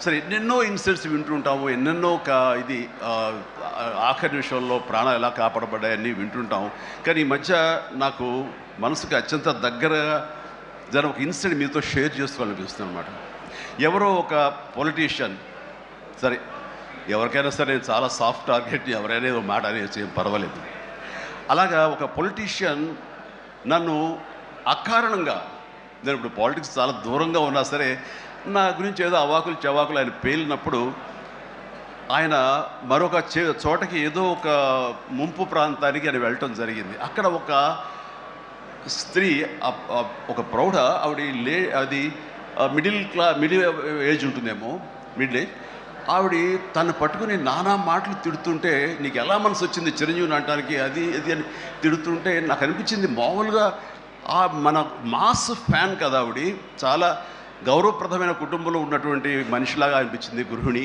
సరే ఎన్నెన్నో ఇన్సిడెంట్స్ వింటుంటాము, ఎన్నెన్నో ఇది ఆఖరి నిమిషంలో ప్రాణాలు ఎలా కాపాడబడ్డాయని వింటుంటాం. కానీ ఈ మధ్య నాకు మనసుకు అత్యంత దగ్గరగా జరిగిన ఒక ఇన్సిడెంట్ మీతో షేర్ చేసుకోవాలనిపిస్తుంది అనమాట. ఎవరో ఒక పొలిటీషియన్, సరే ఎవరికైనా సరే నేను చాలా సాఫ్ట్ టార్గెట్, ఎవరైనా ఏదో మాట అనేసి ఏం పర్వాలేదు. అలాగా ఒక పొలిటీషియన్ నన్ను అకారణంగా, నేను ఇప్పుడు పాలిటిక్స్ చాలా దూరంగా ఉన్నా సరే నా గురించి ఏదో అవాకులు చవాకులు ఆయన పేలినప్పుడు, ఆయన మరొక చోటకి ఏదో ఒక ముంపు ప్రాంతానికి ఆయన వెళ్ళటం జరిగింది. అక్కడ ఒక స్త్రీ, ఒక ప్రౌఢ ఆవిడ అది మిడిల్ ఏజ్ ఉంటుందేమో, మిడిల్ ఏజ్ ఆవిడ తను పట్టుకుని నానా మాటలు తిడుతుంటే, నీకు ఎలా మనసు వచ్చింది చిరంజీవిని అనటానికి, అది అని తిడుతుంటే నాకు అనిపించింది మామూలుగా మన మాస్ ఫ్యాన్ కదా ఆవిడ, చాలా గౌరవప్రదమైన కుటుంబంలో ఉన్నటువంటి మనిషిలాగా అనిపించింది, గృహిణి.